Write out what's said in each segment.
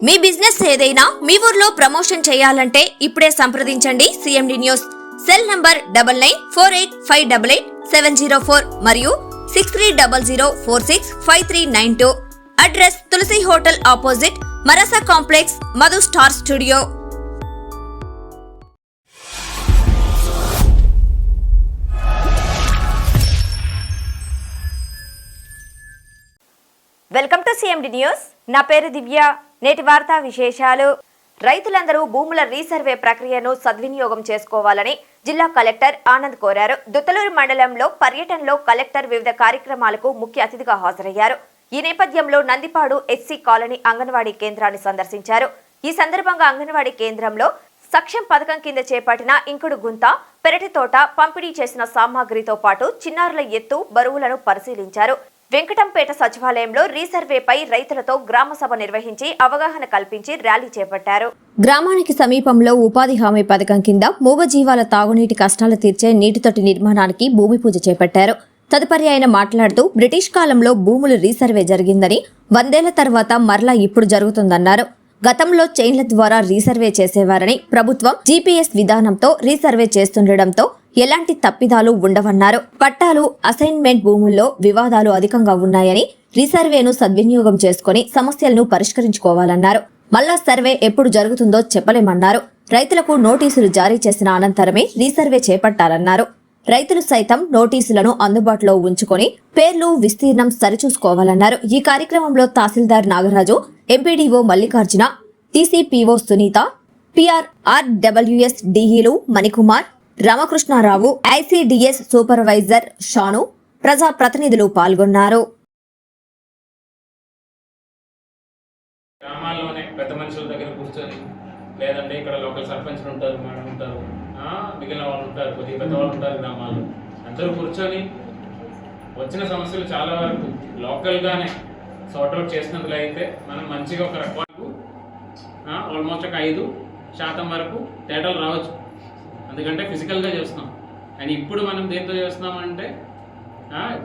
మీ business ఏదైనా మీ ఊర్లో promotion చేయాలంటే ఇప్పుడే సంప్రదించండి సిఎండి న్యూస్. సెల్ నంబర్ 9948588704 మరియు 6300465392. Address Tulasi hotel opposite Marasa complex, Madhu star studio. Welcome to CMD news. నా పేరు దివ్య. నేటి వార్తా విశేషాలు. రైతులందరూ భూముల రీసర్వే ప్రక్రియను సద్వినియోగం చేసుకోవాలని జిల్లా కలెక్టర్ ఆనంద్ కోరారు. దుత్తలూరు మండలంలో పర్యటనలో కలెక్టర్ వివిధ కార్యక్రమాలకు ముఖ్య అతిథిగా హాజరయ్యారు. ఈ నేపథ్యంలో నందిపాడు ఎస్సీ కాలనీ అంగన్వాడీ కేంద్రాన్ని సందర్శించారు. ఈ సందర్భంగా అంగన్వాడీ కేంద్రంలో సక్షం పథకం కింద చేపట్టిన ఇంకుడు గుంత, పెరటి తోట, పంపిణీ చేసిన సామాగ్రితో పాటు చిన్నారుల ఎత్తు, బరువులను పరిశీలించారు. వెంకటంపేట సచివాలయంలో రీసర్వేపై రైతులతో గ్రామ సభ నిర్వహించి అవగాహన కల్పించి ర్యాలీ చేపట్టారు. గ్రామానికి సమీపంలో ఉపాధి హామీ పథకం కింద మూగజీవాల తాగునీటి కష్టాలు తీర్చే నీటితొట్టి నిర్మాణానికి భూమి పూజ చేపట్టారు. తదుపరి ఆయన మాట్లాడుతూ బ్రిటిష్ కాలంలో భూములు రీసర్వే జరిగిందని, 100 ఏళ్ల తర్వాత మరలా ఇప్పుడు జరుగుతుందన్నారు. గతంలో చైన్ల ద్వారా రీసర్వే చేసేవారని, ప్రభుత్వం జీపీఎస్ విధానంతో రీసర్వే చేస్తుండటంతో ఎలాంటి తప్పిదాలు ఉండవన్నారు. పట్టాలు, అసైన్మెంట్ భూముల్లో వివాదాలు అధికంగా ఉన్నాయని, రీసర్వేను సద్వినియోగం చేసుకుని సమస్యలను పరిష్కరించుకోవాలన్నారు. మళ్ళా సర్వే ఎప్పుడు జరుగుతుందో చెప్పలేమన్నారు. రైతులకు నోటీసులు జారీ చేసిన అనంతరమే రీసర్వే చేపట్టాలన్నారు. రైతులు సైతం నోటీసులను అందుబాటులో ఉంచుకొని పేర్లు, విస్తీర్ణం సరిచూసుకోవాలన్నారు. ఈ కార్యక్రమంలో tahsildar Nagaraju, MPDO Mallikarjuna, TCPO Sunitha, PRRWS డిఈలు మణికుమార్, రామకృష్ణారావు, ఐసీడీఎస్ సూపర్వైజర్ షాను, ప్రజా ప్రతినిధులు పాల్గొన్నారు. గ్రామాల్లోనే పెద్ద మనుషుల దగ్గర కూర్చొని, లేదంటే ఇక్కడ లోకల్ సర్పంచ్లు ఉంటారు, మేడం ఉంటారు, మిగిలిన వాళ్ళు ఉంటారు, కొద్దిగా పెద్దవాళ్ళు ఉంటారు, గ్రామాల్లో అందరూ కూర్చొని వచ్చిన సమస్యలు చాలా వరకు లోకల్గానే సార్ట్అవుట్ చేసినట్లయితే మనం మంచిగా ఒక రకం ఆల్మోస్ట్ ఒక 5% వరకు తేడాలు రావచ్చు. ఎందుకంటే ఫిజికల్గా చేస్తున్నాం. అండ్ ఇప్పుడు మనం దేంతో చేస్తున్నామంటే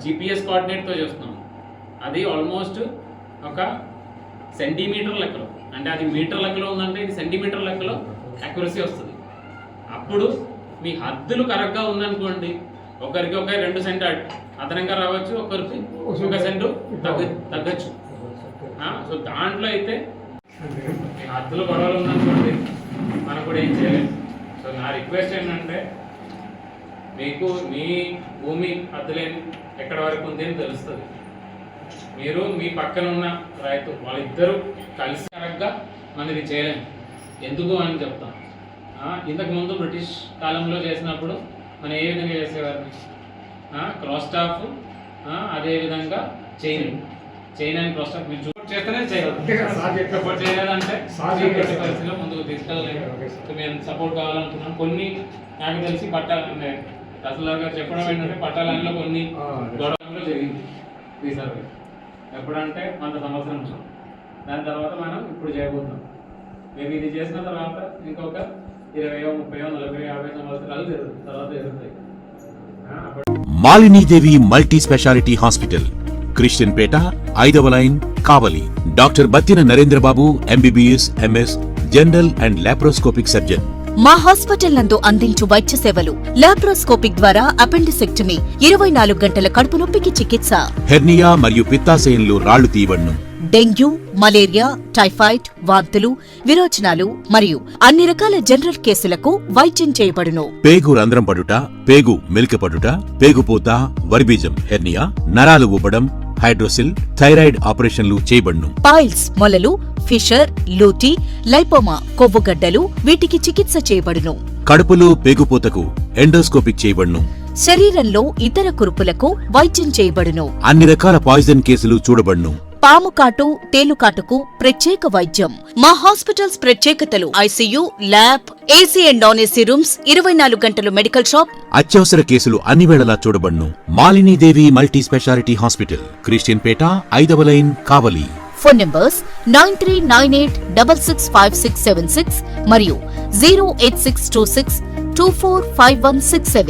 జీపీఎస్ కోఆర్డినేట్తో చేస్తున్నాం. అది ఆల్మోస్ట్ ఒక సెంటీమీటర్ లెక్కలో, అంటే అది మీటర్ లెక్కలో ఉందంటే ఇది సెంటీమీటర్ లెక్కలో యాక్యురసీ వస్తుంది. అప్పుడు మీ హద్దులు కరెక్ట్గా ఉందనుకోండి, ఒకరికి 2 సెంట్ అదనంగా రావచ్చు, ఒకరికి 1 సెంటు తగ్గచ్చు. సో దాంట్లో అయితే మీ హద్దులు గొడవలు ఉందనుకోండి, మనం కూడా ఏం చేయలేము. సో నా రిక్వెస్ట్ ఏంటంటే, మీకు మీ భూమి హద్దులేని ఎక్కడ వరకు ఉంది అని తెలుస్తుంది. మీరు మీ పక్కన ఉన్న రైతు వాళ్ళిద్దరూ కలిసి కరెక్ట్గా మనం ఇది చేయలేము. ఎందుకు అని చెప్తాం. ఇంతకుముందు బ్రిటిష్ కాలంలో చేసినప్పుడు మనం ఏ విధంగా చేసేవారిని, క్రాస్ స్టాఫ్, అదేవిధంగా చైన్ అండ్ క్రాస్ స్టాఫ్ మీరు సపోర్ట్ చేస్తేనే చేయాలి. సపోర్ట్ చేయాలంటే పరిస్థితిలో ముందుకు తీసుకెళ్ళలేదు. మేము సపోర్ట్ కావాలనుకున్నాం. కొన్ని నాకు తెలిసి పట్టాలు ఉన్నాయి. తహసీల్దార్ గారు చెప్పడం ఏంటంటే పట్టాలలో కొన్ని గొడవల్లో జరిగింది రీసర్వే. ఎప్పుడంటే 100 సంవత్సరం. దాని తర్వాత మనం ఇప్పుడు చేయబోతున్నాం. మేము ఇది చేసిన తర్వాత ఇంకొక 20, 30, 40, 50 సంవత్సరాలు తర్వాత జరుగుతాయి. Malinidevi multi specialty hospital, Christian Peta, 5వ line, Kavali. Doctor Battina Narendrababu, MBBS, MS, general and laparoscopic surgeon. మా హాస్పిటల్ నందు అందించు వైద్య సేవలు: లాప్రోస్కోపిక్ ద్వారా అపెండిసెక్టమీ, 24 గంటల కడుపు నొప్పికి చికిత్స, హెర్నియా మరియు పిత్తాశయంలో రాళ్లు తీయబడును, డెంగ్యూ, మలేరియా, టైఫాయిడ్, వాంతులు, విరోచనాలు మరియు అన్ని రకాల జనరల్ కేసులకు వైద్యం చేయబడును. పేగు రంధ్రం పడుట, పేగు మెలికపడుట, పేగుపూత, వర్బీజం, హెర్నియా, నరాలు ఊపడం, హైడ్రోసిల్, థైరాయిడ్ ఆపరేషన్లు చేయబడును. పైల్స్, మొలలు, ఫిషర్, లూటీ, లైపోమా, కొవ్వుగడ్డలు, వీటికి చికిత్స చేయబడును. కడుపులో పేగుపూతకు ఎండోస్కోపిక్ చేయబడును. శరీరంలో ఇతర కురుపులకు వైద్యం చేయబడును. అన్ని రకాల పాయిజన్ కేసులు చూడబడును. పాము కాటు, తేలుకాటుకు ప్రత్యేక వైద్యం. మా హాస్పిటల్స్ ప్రత్యేకతలు: ICU, lab, AC and non AC rooms, 24 గంటలు మెడికల్ షాప్. అత్యవసర కేసులు అన్ని వేళలా చూడబడును. Malinidevi multi specialty hospital, Christian Peta, 5వ లైన్, కావలి. ఫోన్ నంబర్స్ 9398665676 మరియు 08626245167.